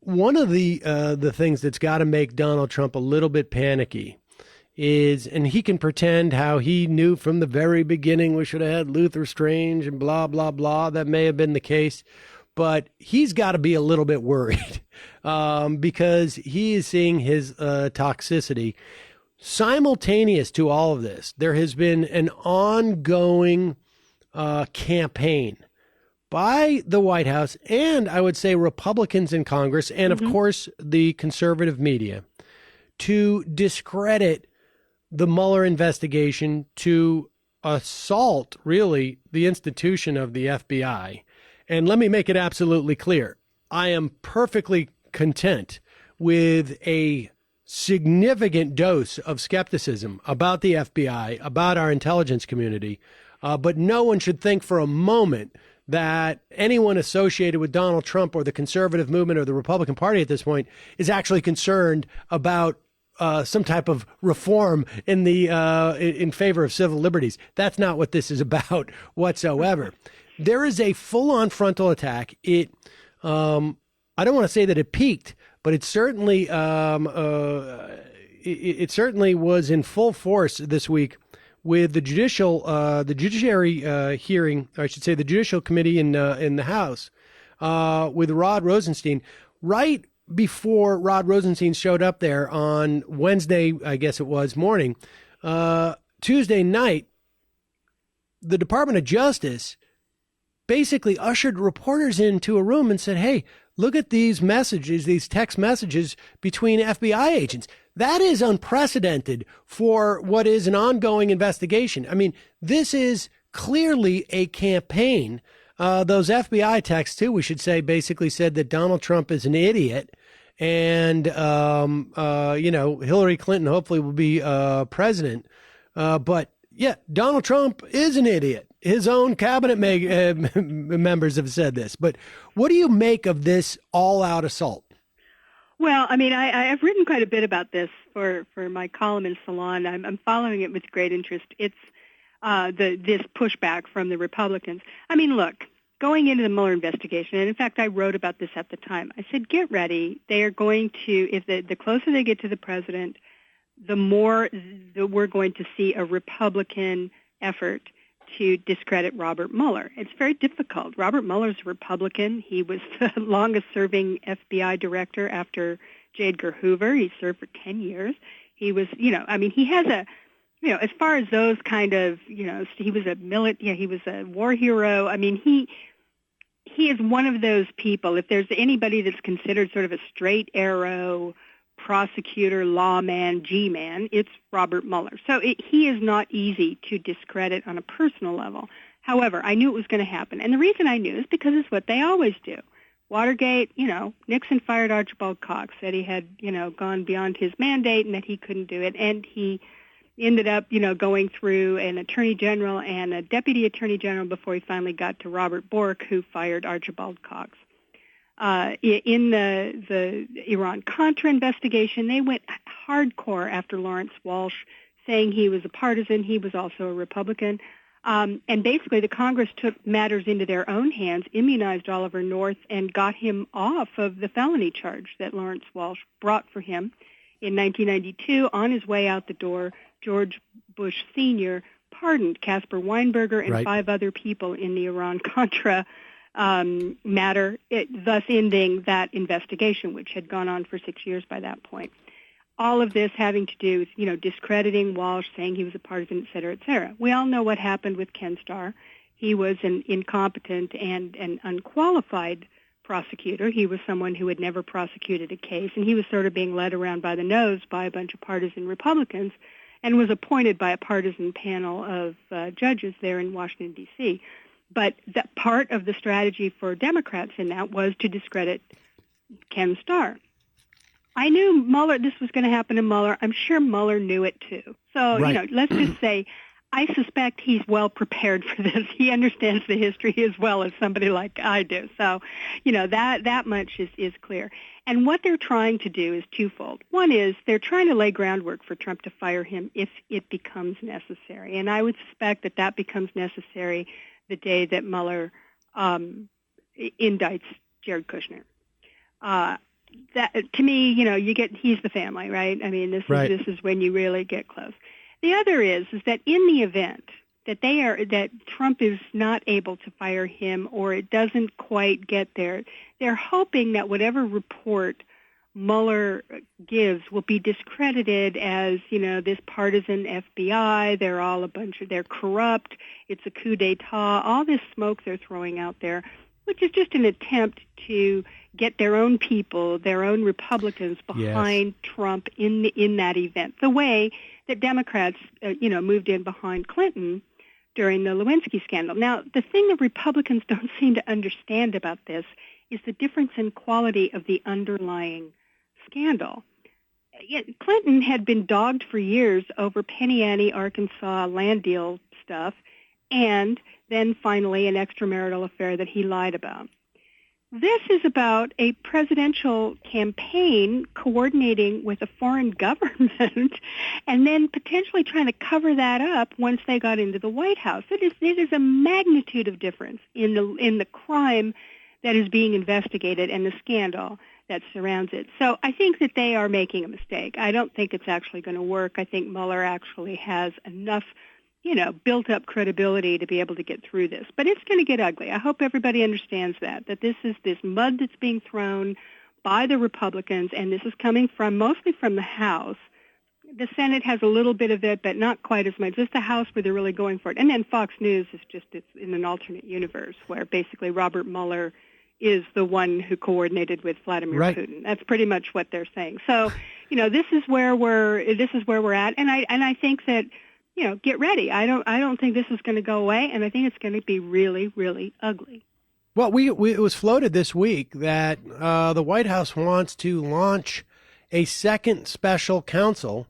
one of the things that's got to make Donald Trump a little bit panicky is, and he can pretend how he knew from the very beginning we should have had Luther Strange and blah, blah, blah. That may have been the case, but he's got to be a little bit worried because he is seeing his toxicity. Simultaneous to all of this, there has been an ongoing campaign by the White House and I would say Republicans in Congress and, of course, the conservative media to discredit the Mueller investigation, to assault, really, the institution of the FBI. And let me make it absolutely clear. I am perfectly content with a significant dose of skepticism about the FBI, about our intelligence community. But no one should think for a moment that anyone associated with Donald Trump or the conservative movement or the Republican Party at this point is actually concerned about some type of reform in favor of civil liberties. That's not what this is about whatsoever. There is a full-on frontal attack. I don't want to say that it peaked, but it certainly it certainly was in full force this week with the judiciary hearing, or I should say, the Judicial Committee in the House with Rod Rosenstein. Right before Rod Rosenstein showed up there on Wednesday, I guess it was, morning, Tuesday night, the Department of Justice basically ushered reporters into a room and said, hey, look at these messages, these text messages between FBI agents. That is unprecedented for what is an ongoing investigation. I mean, this is clearly a campaign. Those FBI texts, too, we should say, basically said that Donald Trump is an idiot. And, Hillary Clinton hopefully will be president. But, yeah, Donald Trump is an idiot. His own cabinet members have said this. But what do you make of this all-out assault? Well, I mean, I've written quite a bit about this for my column in Salon. I'm following it with great interest. It's this pushback from the Republicans. I mean, look, going into the Mueller investigation, and in fact, I wrote about this at the time. I said, get ready. They are going to, if the closer they get to the president, the more that we're going to see a Republican effort to discredit Robert Mueller. It's very difficult. Robert Mueller's a Republican. He was the longest-serving FBI director after J. Edgar Hoover. He served for 10 years. He was, he has a, as far as those kind of, he was he was a war hero. I mean, he is one of those people. If there's anybody that's considered sort of a straight arrow prosecutor, lawman, G-man, it's Robert Mueller. So he is not easy to discredit on a personal level. However, I knew it was going to happen. And the reason I knew is because it's what they always do. Watergate, Nixon fired Archibald Cox, said he had, gone beyond his mandate and that he couldn't do it. And he ended up, going through an attorney general and a deputy attorney general before he finally got to Robert Bork, who fired Archibald Cox. In the Iran-Contra investigation, they went hardcore after Lawrence Walsh, saying he was a partisan. He was also a Republican. And basically, the Congress took matters into their own hands, immunized Oliver North, and got him off of the felony charge that Lawrence Walsh brought for him in 1992. On his way out the door, George Bush Sr. pardoned Caspar Weinberger and 5 other people in the Iran-Contra matter, thus ending that investigation, which had gone on for 6 years by that point. All of this having to do with, discrediting Walsh, saying he was a partisan, et cetera, et cetera. We all know what happened with Ken Starr. He was an incompetent and an unqualified prosecutor. He was someone who had never prosecuted a case, and he was sort of being led around by the nose by a bunch of partisan Republicans and was appointed by a partisan panel of judges there in Washington, D.C., but that part of the strategy for Democrats in that was to discredit Ken Starr. I knew this was going to happen to Mueller. I'm sure Mueller knew it too. So, let's just say I suspect he's well prepared for this. He understands the history as well as somebody like I do. So, that much is clear. And what they're trying to do is twofold. One is they're trying to lay groundwork for Trump to fire him if it becomes necessary. And I would suspect that becomes necessary the day that Mueller indicts Jared Kushner. that to me, he's the family, right? I mean, this is when you really get close. The other is that in the event that Trump is not able to fire him, or it doesn't quite get there, they're hoping that whatever report Mueller gives will be discredited as, this partisan FBI. They're corrupt. It's a coup d'etat. All this smoke they're throwing out there, which is just an attempt to get their own people, their own Republicans behind Trump in that event. The way that Democrats, moved in behind Clinton during the Lewinsky scandal. Now, the thing that Republicans don't seem to understand about this is the difference in quality of the underlying scandal. Clinton had been dogged for years over Penny Annie, Arkansas land deal stuff, and then finally an extramarital affair that he lied about. This is about a presidential campaign coordinating with a foreign government and then potentially trying to cover that up once they got into the White House. It is a magnitude of difference in the crime that is being investigated and the scandal that surrounds it. So I think that they are making a mistake. I don't think it's actually going to work. I think Mueller actually has enough built up credibility to be able to get through this. But it's going to get ugly. I hope everybody understands that this is this mud that's being thrown by the Republicans, and this is coming mostly from the House. The Senate has a little bit of it, but not quite as much. It's the House where they're really going for it. And then Fox News it's in an alternate universe where basically Robert Mueller is the one who coordinated with Vladimir Putin. That's pretty much what they're saying. So, this is where we're at, and I think that get ready. I don't think this is going to go away, and I think it's going to be really, really ugly. Well, it was floated this week that the White House wants to launch a second special counsel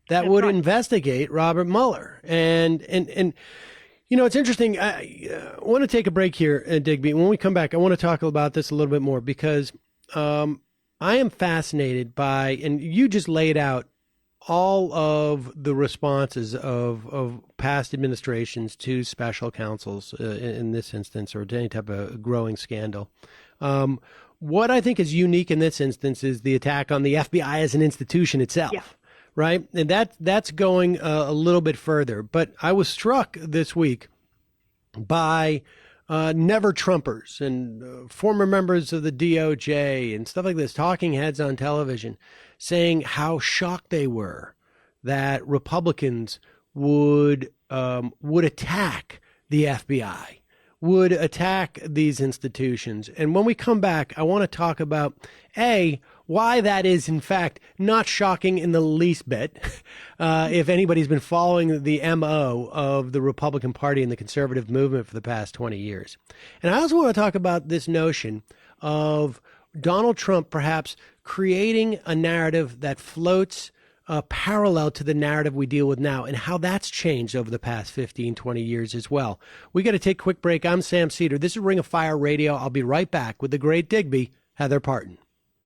that would investigate Robert Mueller, and it's interesting. I want to take a break here, Digby. When we come back, I want to talk about this a little bit more because I am fascinated by, and you just laid out all of the responses of past administrations to special counsels in this instance, or to any type of growing scandal. What I think is unique in this instance is the attack on the FBI as an institution itself, right? And that's going a little bit further. But I was struck this week by never Trumpers and former members of the DOJ and stuff like this, talking heads on television, saying how shocked they were that Republicans would attack the FBI, would attack these institutions. And when we come back, I want to talk about, why that is, in fact, not shocking in the least bit, if anybody's been following the MO of the Republican Party and the conservative movement for the past 20 years. And I also want to talk about this notion of Donald Trump perhaps creating a narrative that floats parallel to the narrative we deal with now, and how that's changed over the past 15, 20 years as well. We got to take a quick break. I'm Sam Seder. This is Ring of Fire Radio. I'll be right back with the great Digby, Heather Parton.